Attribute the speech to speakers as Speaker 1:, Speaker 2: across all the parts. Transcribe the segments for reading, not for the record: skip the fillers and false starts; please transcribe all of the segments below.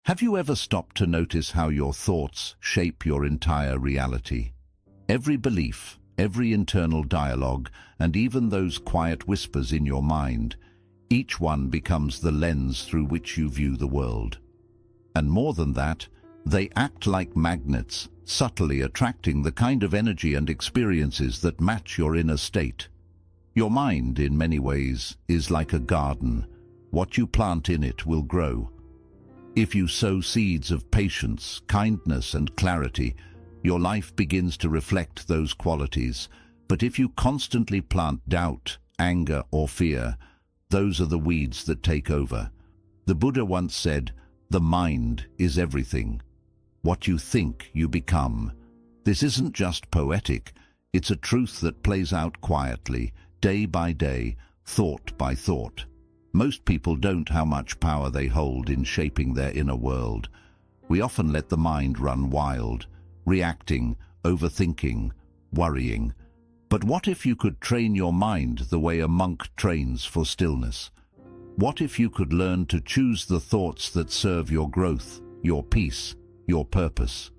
Speaker 1: Have you ever stopped to notice how your thoughts shape your entire reality? Every belief, every internal dialogue, and even those quiet whispers in your mind, each one becomes the lens through which you view the world. And more than that, they act like magnets, subtly attracting the kind of energy and experiences that match your inner state. Your mind, in many ways, is like a garden. What you plant in it will grow. If you sow seeds of patience, kindness, and clarity, your life begins to reflect those qualities. But if you constantly plant doubt, anger, or fear, those are the weeds that take over. The Buddha once said, "The mind is everything. What you think, you become." This isn't just poetic, it's a truth that plays out quietly, day by day, thought by thought. Most people don't know how much power they hold in shaping their inner world. We often let the mind run wild, reacting, overthinking, worrying. But what if you could train your mind the way a monk trains for stillness? What if you could learn to choose the thoughts that serve your growth, your peace, your purpose?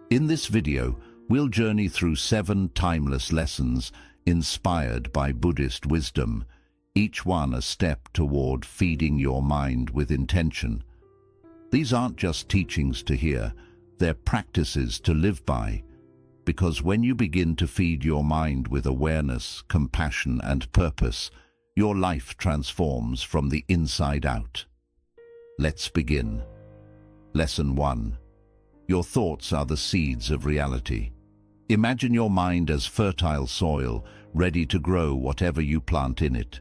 Speaker 1: In this video, we'll journey through 7 timeless lessons inspired by Buddhist wisdom, each one a step toward feeding your mind with intention. These aren't just teachings to hear, they're practices to live by. Because when you begin to feed your mind with awareness, compassion, and purpose, your life transforms from the inside out. Let's begin. Lesson 1. Your thoughts are the seeds of reality. Imagine your mind as fertile soil, ready to grow whatever you plant in it.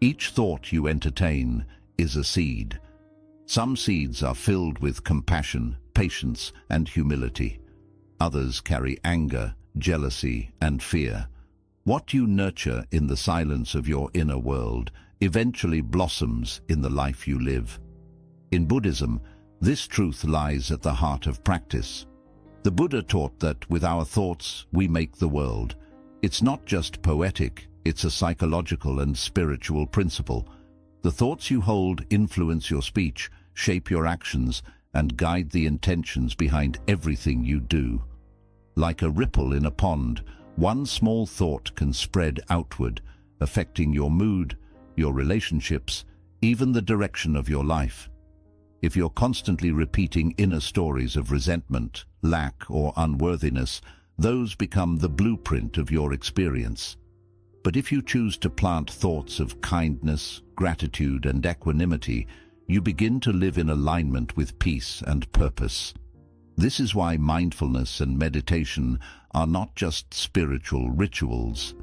Speaker 1: Each thought you entertain is a seed. Some seeds are filled with compassion, patience, and humility. Others carry anger, jealousy, and fear. What you nurture in the silence of your inner world eventually blossoms in the life you live. In Buddhism, this truth lies at the heart of practice. The Buddha taught that with our thoughts we make the world. It's not just poetic, it's a psychological and spiritual principle. The thoughts you hold influence your speech, shape your actions, and guide the intentions behind everything you do. Like a ripple in a pond, one small thought can spread outward, affecting your mood, your relationships, even the direction of your life. If you're constantly repeating inner stories of resentment, lack, or unworthiness, those become the blueprint of your experience. But if you choose to plant thoughts of kindness, gratitude, and equanimity, you begin to live in alignment with peace and purpose. This is why mindfulness and meditation are not just spiritual rituals.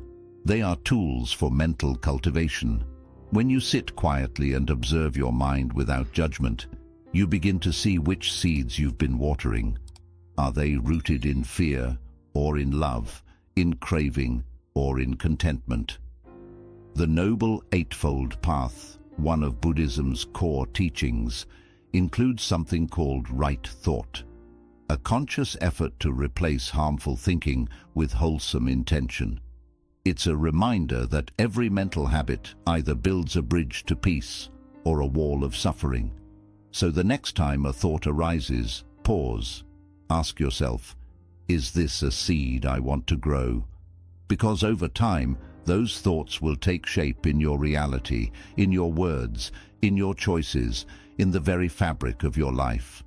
Speaker 1: They are tools for mental cultivation. When you sit quietly and observe your mind without judgment, you begin to see which seeds you've been watering. Are they rooted in fear or in love, in craving or in contentment? The Noble Eightfold Path, one of Buddhism's core teachings, includes something called right thought, a conscious effort to replace harmful thinking with wholesome intention. It's a reminder that every mental habit either builds a bridge to peace or a wall of suffering. So the next time a thought arises, pause. Ask yourself, is this a seed I want to grow? Because over time, those thoughts will take shape in your reality, in your words, in your choices, in the very fabric of your life.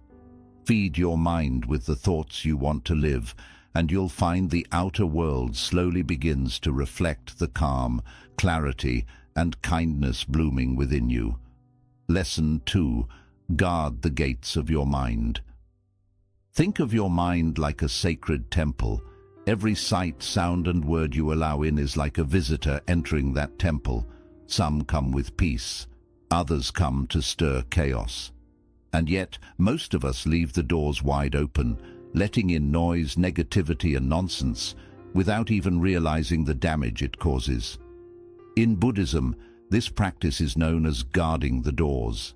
Speaker 1: Feed your mind with the thoughts you want to live, and you'll find the outer world slowly begins to reflect the calm, clarity, and kindness blooming within you. Lesson 2. Guard the gates of your mind. Think of your mind like a sacred temple. Every sight, sound, and word you allow in is like a visitor entering that temple. Some come with peace, others come to stir chaos. And yet, most of us leave the doors wide open, letting in noise, negativity, and nonsense, without even realizing the damage it causes. In Buddhism, this practice is known as guarding the doors.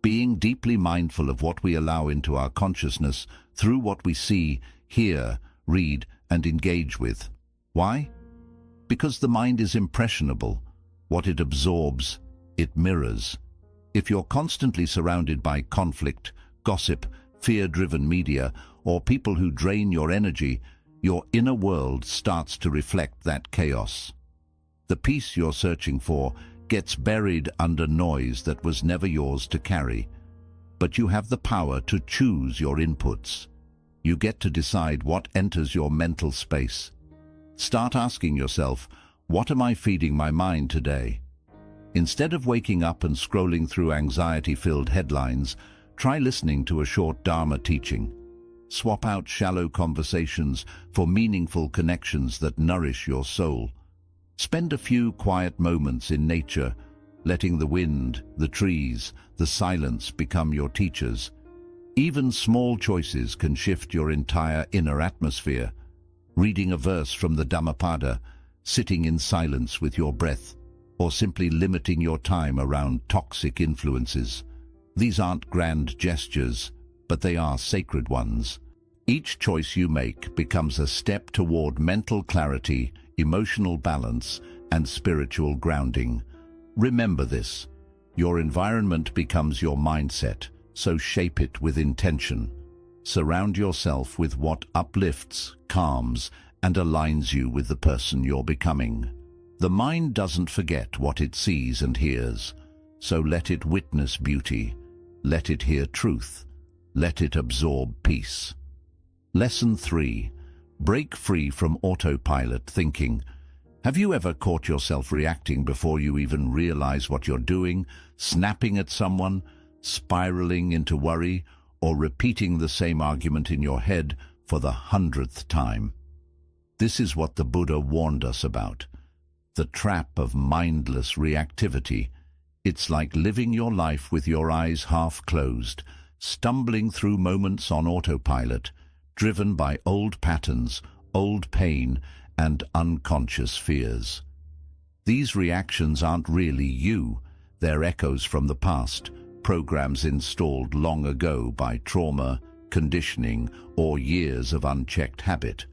Speaker 1: Being deeply mindful of what we allow into our consciousness through what we see, hear, read, and engage with. Why? Because the mind is impressionable. What it absorbs, it mirrors. If you're constantly surrounded by conflict, gossip, fear-driven media, or people who drain your energy, your inner world starts to reflect that chaos. The peace you're searching for gets buried under noise that was never yours to carry. But you have the power to choose your inputs. You get to decide what enters your mental space. Start asking yourself, what am I feeding my mind today? Instead of waking up and scrolling through anxiety-filled headlines, try listening to a short Dharma teaching. Swap out shallow conversations for meaningful connections that nourish your soul. Spend a few quiet moments in nature, letting the wind, the trees, the silence become your teachers. Even small choices can shift your entire inner atmosphere. Reading a verse from the Dhammapada, sitting in silence with your breath, or simply limiting your time around toxic influences. These aren't grand gestures, but they are sacred ones. Each choice you make becomes a step toward mental clarity, emotional balance, and spiritual grounding. Remember this: your environment becomes your mindset, so shape it with intention. Surround yourself with what uplifts, calms, and aligns you with the person you're becoming. The mind doesn't forget what it sees and hears, so let it witness beauty, let it hear truth, let it absorb peace. Lesson 3. Break free from autopilot thinking. Have you ever caught yourself reacting before you even realize what you're doing, snapping at someone, spiraling into worry, or repeating the same argument in your head for the 100th time? This is what the Buddha warned us about: the trap of mindless reactivity. It's like living your life with your eyes half closed, stumbling through moments on autopilot, driven by old patterns, old pain, and unconscious fears. These reactions aren't really you. They're echoes from the past, programs installed long ago by trauma, conditioning, or years of unchecked habit.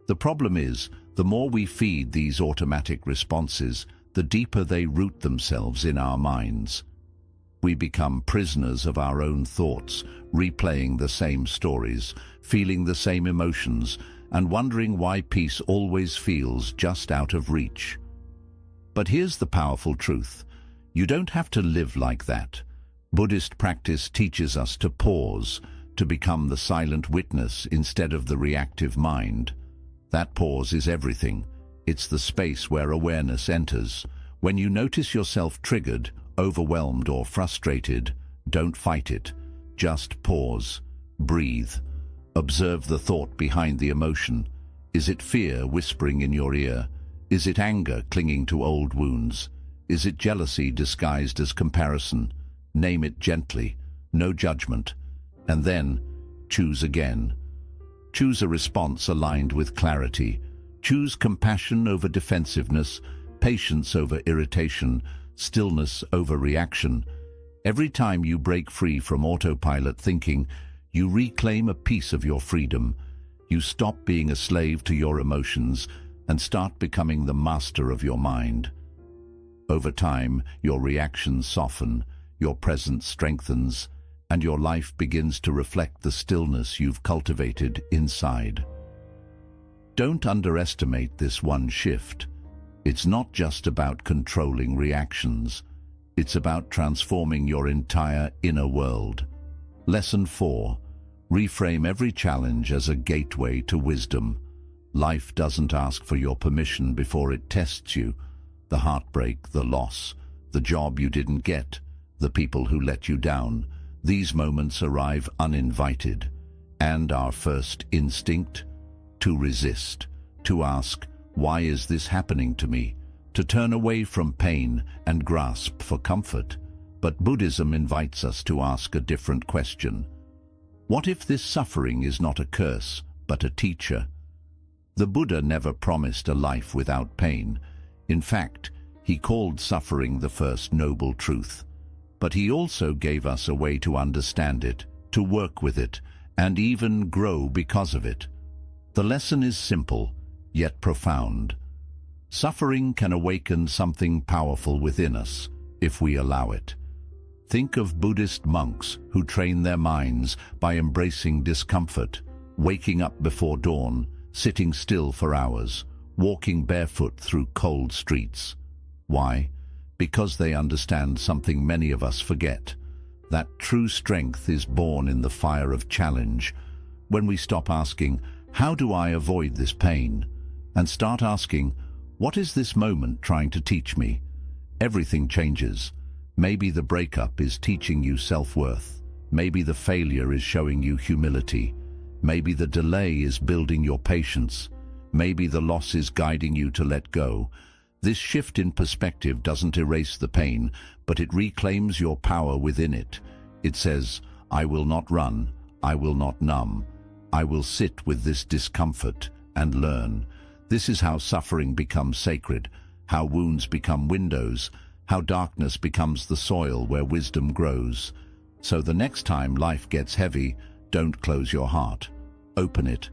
Speaker 1: The problem is, the more we feed these automatic responses, the deeper they root themselves in our minds. We become prisoners of our own thoughts, replaying the same stories, feeling the same emotions, and wondering why peace always feels just out of reach. But here's the powerful truth: you don't have to live like that. Buddhist practice teaches us to pause, to become the silent witness instead of the reactive mind. That pause is everything. It's the space where awareness enters. When you notice yourself triggered, overwhelmed, or frustrated, don't fight it. Just pause. Breathe. Observe the thought behind the emotion. Is it fear whispering in your ear? Is it anger clinging to old wounds? Is it jealousy disguised as comparison? Name it gently, no judgment. And then, choose again. Choose a response aligned with clarity. Choose compassion over defensiveness, patience over irritation, stillness over reaction. Every time you break free from autopilot thinking, you reclaim a piece of your freedom. You stop being a slave to your emotions and start becoming the master of your mind. Over time, your reactions soften, your presence strengthens, and your life begins to reflect the stillness you've cultivated inside. Don't underestimate this one shift. It's not just about controlling reactions. It's about transforming your entire inner world. Lesson 4. Reframe every challenge as a gateway to wisdom. Life doesn't ask for your permission before it tests you. The heartbreak, the loss, the job you didn't get, the people who let you down. These moments arrive uninvited, and our first instinct? To resist, to ask, why is this happening to me? To turn away from pain and grasp for comfort. But Buddhism invites us to ask a different question. What if this suffering is not a curse, but a teacher? The Buddha never promised a life without pain. In fact, he called suffering the first noble truth. But he also gave us a way to understand it, to work with it, and even grow because of it. The lesson is simple, yet profound. Suffering can awaken something powerful within us, if we allow it. Think of Buddhist monks who train their minds by embracing discomfort, waking up before dawn, sitting still for hours, walking barefoot through cold streets. Why? Because they understand something many of us forget, that true strength is born in the fire of challenge. When we stop asking, how do I avoid this pain? And start asking, what is this moment trying to teach me? Everything changes. Maybe the breakup is teaching you self-worth. Maybe the failure is showing you humility. Maybe the delay is building your patience. Maybe the loss is guiding you to let go. This shift in perspective doesn't erase the pain, but it reclaims your power within it. It says, I will not run, I will not numb. I will sit with this discomfort and learn. This is how suffering becomes sacred, how wounds become windows, how darkness becomes the soil where wisdom grows. So the next time life gets heavy, don't close your heart. Open it.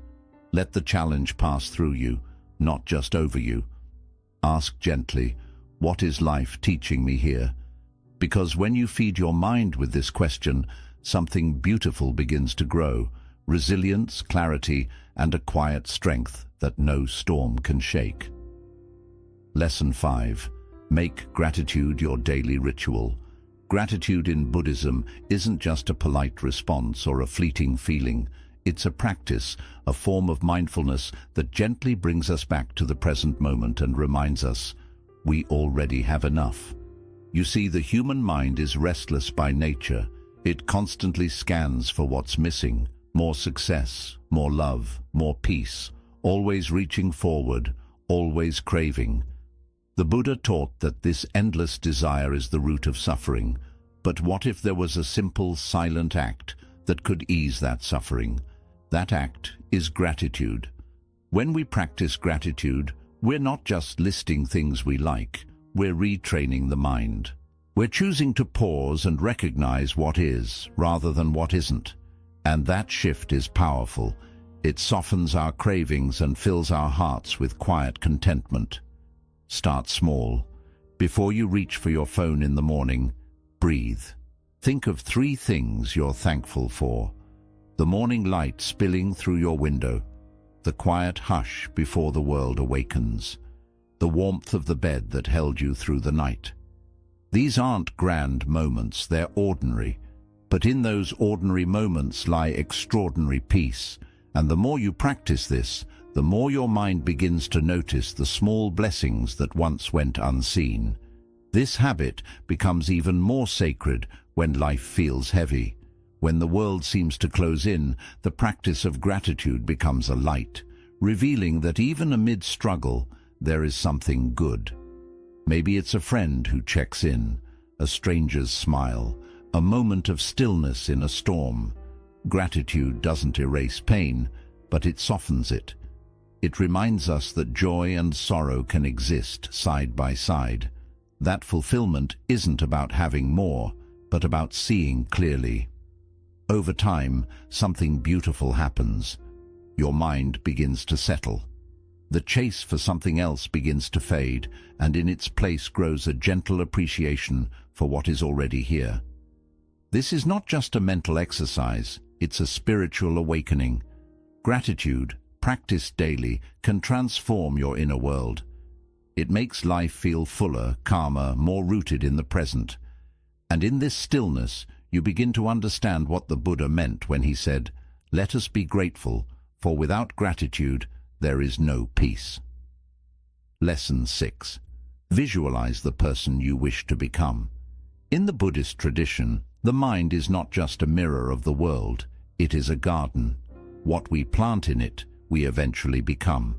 Speaker 1: Let the challenge pass through you, not just over you. Ask gently, what is life teaching me here? Because when you feed your mind with this question, something beautiful begins to grow. Resilience, clarity, and a quiet strength that no storm can shake. Lesson 5. Make gratitude your daily ritual. Gratitude in Buddhism isn't just a polite response or a fleeting feeling. It's a practice, a form of mindfulness that gently brings us back to the present moment and reminds us, we already have enough. You see, the human mind is restless by nature. It constantly scans for what's missing. More success, more love, more peace, always reaching forward, always craving. The Buddha taught that this endless desire is the root of suffering. But what if there was a simple, silent act that could ease that suffering? That act is gratitude. When we practice gratitude, we're not just listing things we like, we're retraining the mind. We're choosing to pause and recognize what is, rather than what isn't. And that shift is powerful. It softens our cravings and fills our hearts with quiet contentment. Start small. Before you reach for your phone in the morning, breathe. Think of 3 things you're thankful for. The morning light spilling through your window, the quiet hush before the world awakens, the warmth of the bed that held you through the night. These aren't grand moments, they're ordinary. But in those ordinary moments lie extraordinary peace, and the more you practice this, the more your mind begins to notice the small blessings that once went unseen. This habit becomes even more sacred when life feels heavy. When the world seems to close in, the practice of gratitude becomes a light, revealing that even amid struggle, there is something good. Maybe it's a friend who checks in, a stranger's smile, a moment of stillness in a storm. Gratitude doesn't erase pain, but it softens it. It reminds us that joy and sorrow can exist side by side. That fulfillment isn't about having more, but about seeing clearly. Over time, something beautiful happens. Your mind begins to settle. The chase for something else begins to fade, and in its place grows a gentle appreciation for what is already here. This is not just a mental exercise, it's a spiritual awakening. Gratitude, practiced daily, can transform your inner world. It makes life feel fuller, calmer, more rooted in the present. And in this stillness, you begin to understand what the Buddha meant when he said, "Let us be grateful, for without gratitude, there is no peace." Lesson 6. Visualize the person you wish to become. In the Buddhist tradition, the mind is not just a mirror of the world, it is a garden. What we plant in it, we eventually become.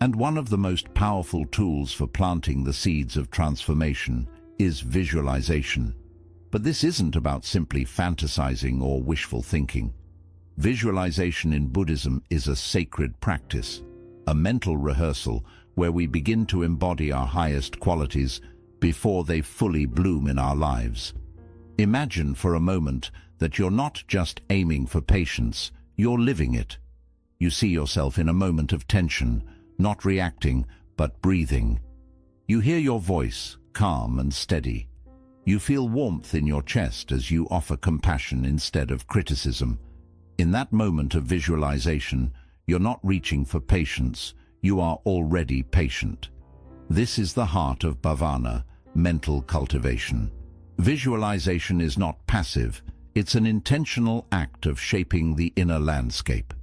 Speaker 1: And one of the most powerful tools for planting the seeds of transformation is visualization. But this isn't about simply fantasizing or wishful thinking. Visualization in Buddhism is a sacred practice, a mental rehearsal where we begin to embody our highest qualities before they fully bloom in our lives. Imagine for a moment that you're not just aiming for patience, you're living it. You see yourself in a moment of tension, not reacting, but breathing. You hear your voice, calm and steady. You feel warmth in your chest as you offer compassion instead of criticism. In that moment of visualization, you're not reaching for patience, you are already patient. This is the heart of bhavana, mental cultivation. Visualization is not passive, it's an intentional act of shaping the inner landscape.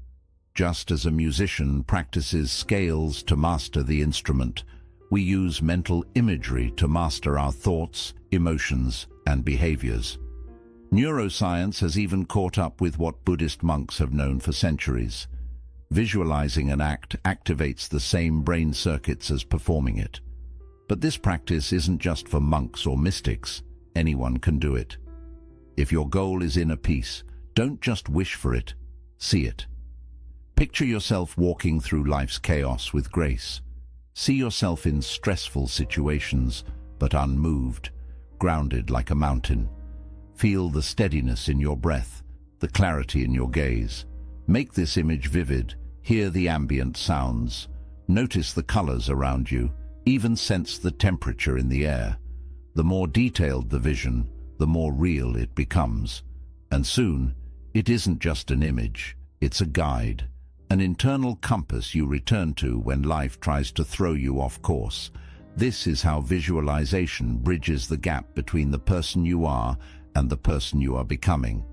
Speaker 1: Just as a musician practices scales to master the instrument, we use mental imagery to master our thoughts, emotions, and behaviors. Neuroscience has even caught up with what Buddhist monks have known for centuries. Visualizing an act activates the same brain circuits as performing it. But this practice isn't just for monks or mystics. Anyone can do it. If your goal is inner peace, don't just wish for it, see it. Picture yourself walking through life's chaos with grace. See yourself in stressful situations, but unmoved, grounded like a mountain. Feel the steadiness in your breath, the clarity in your gaze. Make this image vivid, hear the ambient sounds. Notice the colors around you, even sense the temperature in the air. The more detailed the vision, the more real it becomes. And soon, it isn't just an image, it's a guide. An internal compass you return to when life tries to throw you off course. This is how visualization bridges the gap between the person you are and the person you are becoming.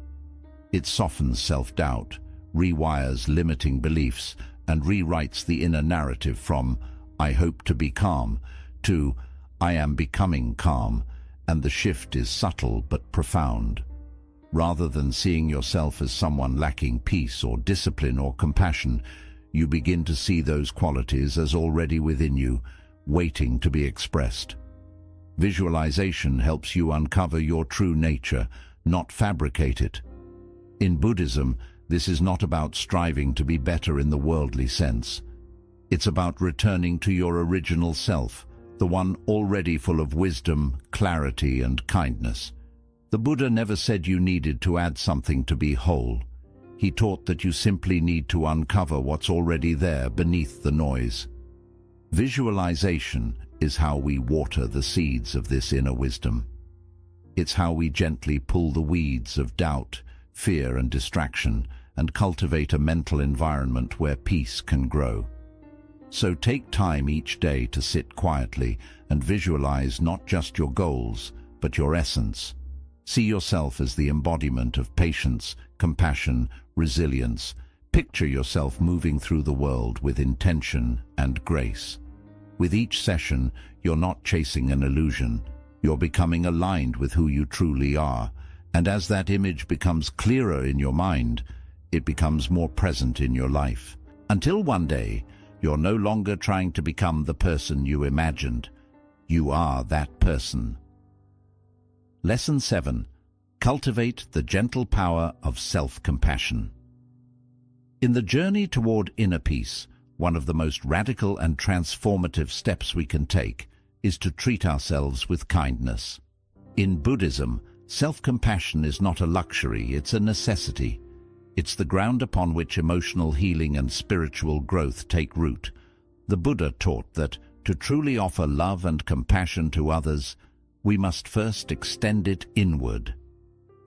Speaker 1: It softens self-doubt, rewires limiting beliefs, and rewrites the inner narrative from "I hope to be calm" to "I am becoming calm," and the shift is subtle but profound. Rather than seeing yourself as someone lacking peace or discipline or compassion, you begin to see those qualities as already within you, waiting to be expressed. Visualization helps you uncover your true nature, not fabricate it. In Buddhism, this is not about striving to be better in the worldly sense. It's about returning to your original self, the one already full of wisdom, clarity, and kindness. The Buddha never said you needed to add something to be whole. He taught that you simply need to uncover what's already there beneath the noise. Visualization is how we water the seeds of this inner wisdom. It's how we gently pull the weeds of doubt, fear, and distraction, and cultivate a mental environment where peace can grow. So take time each day to sit quietly and visualize not just your goals, but your essence. See yourself as the embodiment of patience, compassion, resilience. Picture yourself moving through the world with intention and grace. With each session, you're not chasing an illusion. You're becoming aligned with who you truly are. And as that image becomes clearer in your mind, it becomes more present in your life. Until one day, you're no longer trying to become the person you imagined. You are that person. Lesson 7. Cultivate the gentle power of self-compassion. In the journey toward inner peace, one of the most radical and transformative steps we can take is to treat ourselves with kindness. In Buddhism, self-compassion is not a luxury, it's a necessity. It's the ground upon which emotional healing and spiritual growth take root. The Buddha taught that to truly offer love and compassion to others, we must first extend it inward.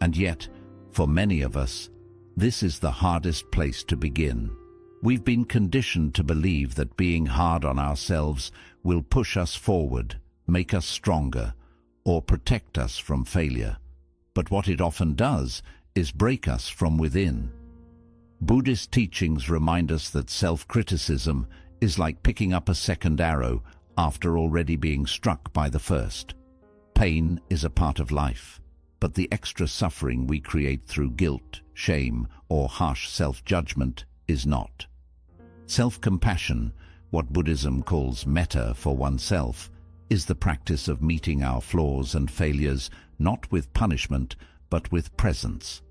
Speaker 1: And yet, for many of us, this is the hardest place to begin. We've been conditioned to believe that being hard on ourselves will push us forward, make us stronger, or protect us from failure. But what it often does is break us from within. Buddhist teachings remind us that self-criticism is like picking up a second arrow after already being struck by the first. Pain is a part of life, but the extra suffering we create through guilt, shame, or harsh self-judgment is not. Self-compassion, what Buddhism calls metta for oneself, is the practice of meeting our flaws and failures not with punishment, but with presence.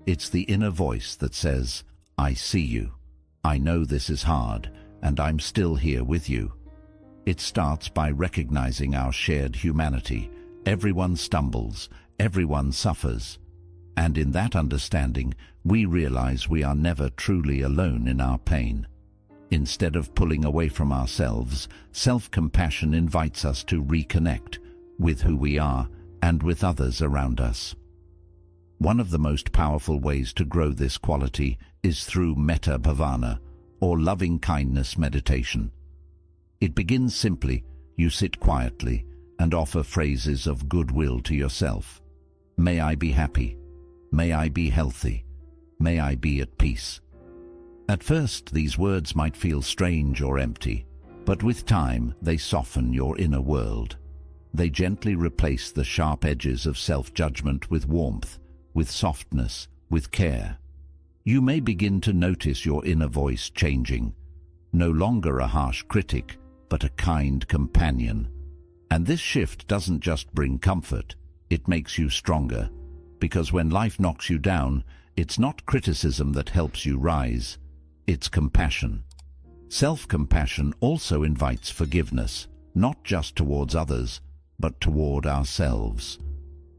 Speaker 1: It's the inner voice that says, "I see you. I know this is hard, and I'm still here with you." It starts by recognizing our shared humanity. Everyone stumbles, everyone suffers. And in that understanding, we realize we are never truly alone in our pain. Instead of pulling away from ourselves, self-compassion invites us to reconnect with who we are and with others around us. One of the most powerful ways to grow this quality is through metta bhavana, or loving-kindness meditation. It begins simply. You sit quietly and offer phrases of goodwill to yourself. May I be happy. May I be healthy. May I be at peace. At first, these words might feel strange or empty, but with time, they soften your inner world. They gently replace the sharp edges of self-judgment with warmth, with softness, with care. You may begin to notice your inner voice changing, no longer a harsh critic, but a kind companion. And this shift doesn't just bring comfort, it makes you stronger, because when life knocks you down, it's not criticism that helps you rise, it's compassion. Self-compassion also invites forgiveness, not just towards others, but toward ourselves.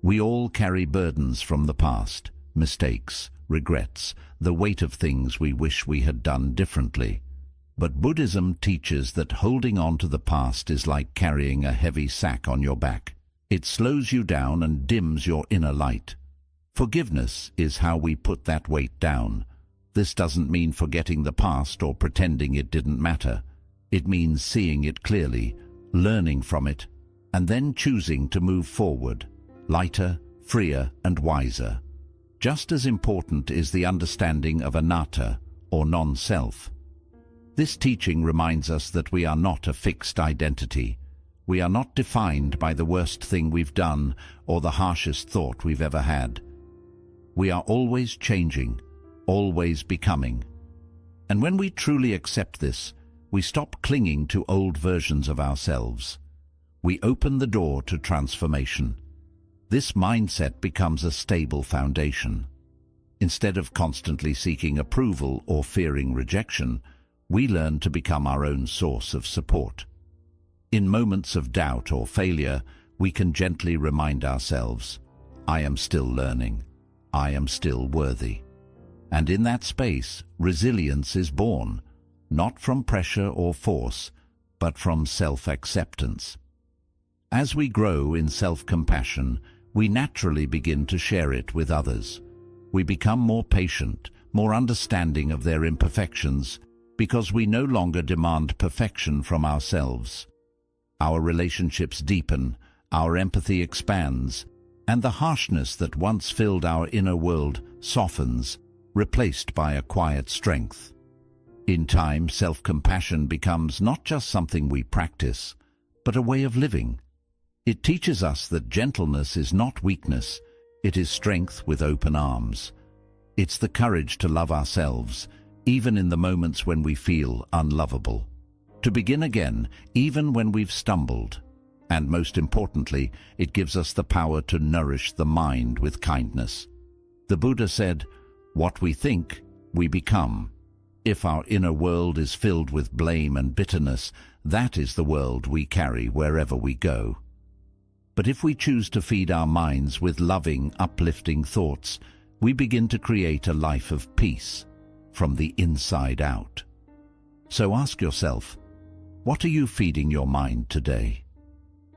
Speaker 1: We all carry burdens from the past, mistakes, regrets, the weight of things we wish we had done differently. But Buddhism teaches that holding on to the past is like carrying a heavy sack on your back. It slows you down and dims your inner light. Forgiveness is how we put that weight down. This doesn't mean forgetting the past or pretending it didn't matter. It means seeing it clearly, learning from it, and then choosing to move forward, lighter, freer, and wiser. Just as important is the understanding of anatta, or non-self. This teaching reminds us that we are not a fixed identity. We are not defined by the worst thing we've done or the harshest thought we've ever had. We are always changing, always becoming. And when we truly accept this, we stop clinging to old versions of ourselves. We open the door to transformation. This mindset becomes a stable foundation. Instead of constantly seeking approval or fearing rejection, we learn to become our own source of support. In moments of doubt or failure, we can gently remind ourselves, I am still learning. I am still worthy. And in that space, resilience is born, not from pressure or force, but from self-acceptance. As we grow in self-compassion, we naturally begin to share it with others. We become more patient, more understanding of their imperfections, because we no longer demand perfection from ourselves. Our relationships deepen, our empathy expands, and the harshness that once filled our inner world softens, replaced by a quiet strength. In time, self-compassion becomes not just something we practice, but a way of living. It teaches us that gentleness is not weakness, it is strength with open arms. It's the courage to love ourselves, even in the moments when we feel unlovable. To begin again, even when we've stumbled. And most importantly, it gives us the power to nourish the mind with kindness. The Buddha said, "What we think, we become." If our inner world is filled with blame and bitterness, that is the world we carry wherever we go. But if we choose to feed our minds with loving, uplifting thoughts, we begin to create a life of peace, from the inside out. So ask yourself, what are you feeding your mind today?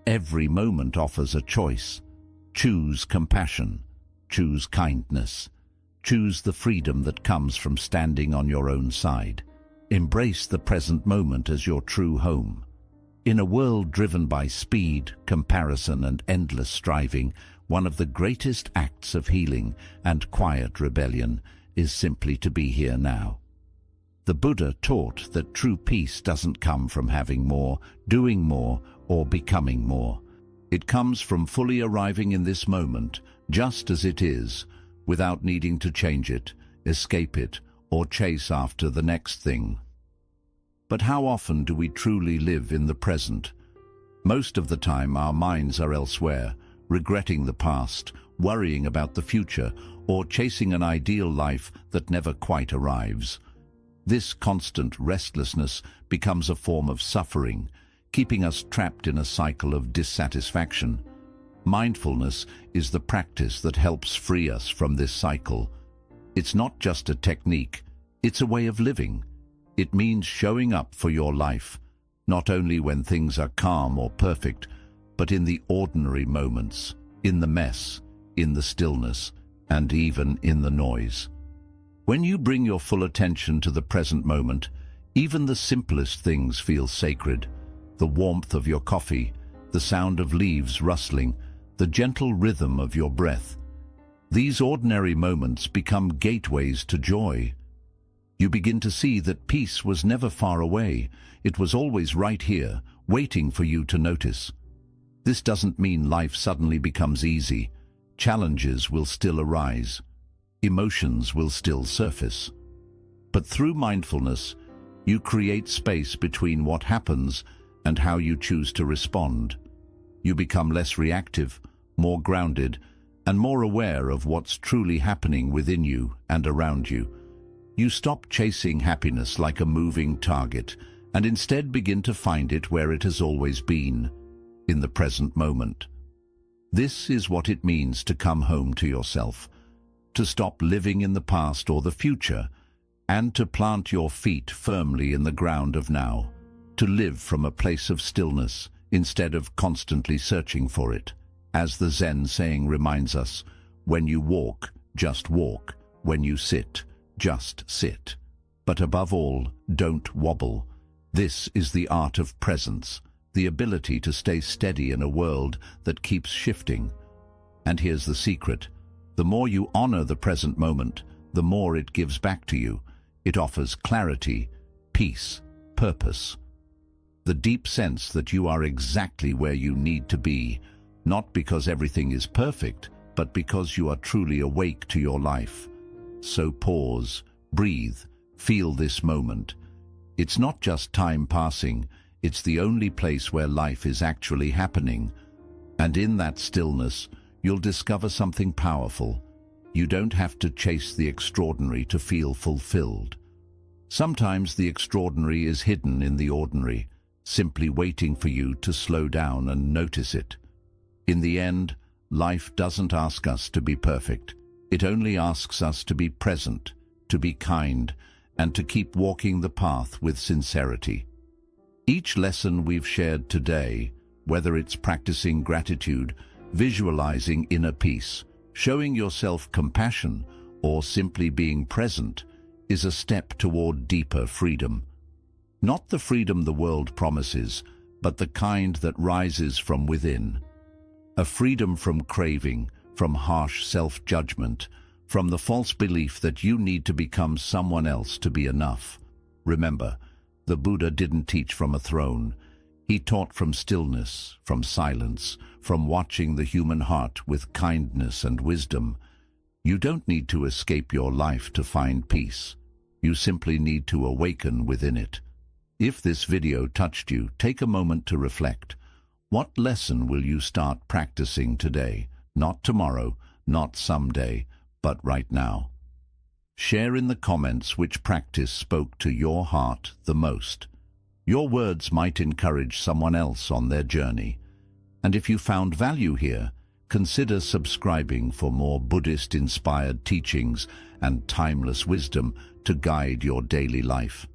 Speaker 1: Every moment offers a choice. Choose compassion. Choose kindness. Choose the freedom that comes from standing on your own side. Embrace the present moment as your true home. In a world driven by speed, comparison, and endless striving, one of the greatest acts of healing and quiet rebellion is simply to be here now. The Buddha taught that true peace doesn't come from having more, doing more, or becoming more. It comes from fully arriving in this moment, just as it is, without needing to change it, escape it, or chase after the next thing. But how often do we truly live in the present? Most of the time our minds are elsewhere, regretting the past, worrying about the future, or chasing an ideal life that never quite arrives. This constant restlessness becomes a form of suffering, keeping us trapped in a cycle of dissatisfaction. Mindfulness is the practice that helps free us from this cycle. It's not just a technique, it's a way of living. It means showing up for your life, not only when things are calm or perfect, but in the ordinary moments, in the mess, in the stillness, and even in the noise. When you bring your full attention to the present moment, even the simplest things feel sacred. The warmth of your coffee, the sound of leaves rustling, the gentle rhythm of your breath. These ordinary moments become gateways to joy. You begin to see that peace was never far away. It was always right here, waiting for you to notice. This doesn't mean life suddenly becomes easy. Challenges will still arise. Emotions will still surface. But through mindfulness, you create space between what happens and how you choose to respond. You become less reactive, more grounded, and more aware of what's truly happening within you and around you. You stop chasing happiness like a moving target and instead begin to find it where it has always been, in the present moment. This is what it means to come home to yourself, to stop living in the past or the future, and to plant your feet firmly in the ground of now, to live from a place of stillness instead of constantly searching for it. As the Zen saying reminds us, when you walk, just walk. When you sit, just sit. But above all, don't wobble. This is the art of presence, the ability to stay steady in a world that keeps shifting. And here's the secret. The more you honor the present moment, the more it gives back to you. It offers clarity, peace, purpose. The deep sense that you are exactly where you need to be, not because everything is perfect, but because you are truly awake to your life. So pause, breathe, feel this moment. It's not just time passing, it's the only place where life is actually happening. And in that stillness, you'll discover something powerful. You don't have to chase the extraordinary to feel fulfilled. Sometimes the extraordinary is hidden in the ordinary, simply waiting for you to slow down and notice it. In the end, life doesn't ask us to be perfect. It only asks us to be present, to be kind, and to keep walking the path with sincerity. Each lesson we've shared today, whether it's practicing gratitude, visualizing inner peace, showing yourself compassion, or simply being present, is a step toward deeper freedom. Not the freedom the world promises, but the kind that rises from within. A freedom from craving, from harsh self-judgment, from the false belief that you need to become someone else to be enough. Remember, the Buddha didn't teach from a throne. He taught from stillness, from silence, from watching the human heart with kindness and wisdom. You don't need to escape your life to find peace. You simply need to awaken within it. If this video touched you, take a moment to reflect. What lesson will you start practicing today? Not tomorrow, not someday, but right now. Share in the comments which practice spoke to your heart the most. Your words might encourage someone else on their journey. And if you found value here, consider subscribing for more Buddhist-inspired teachings and timeless wisdom to guide your daily life.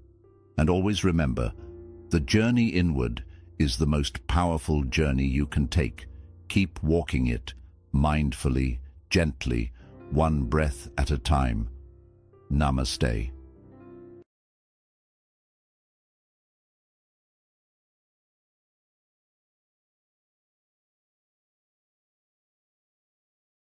Speaker 1: And always remember, the journey inward is the most powerful journey you can take. Keep walking it, mindfully, gently, one breath at a time. Namaste.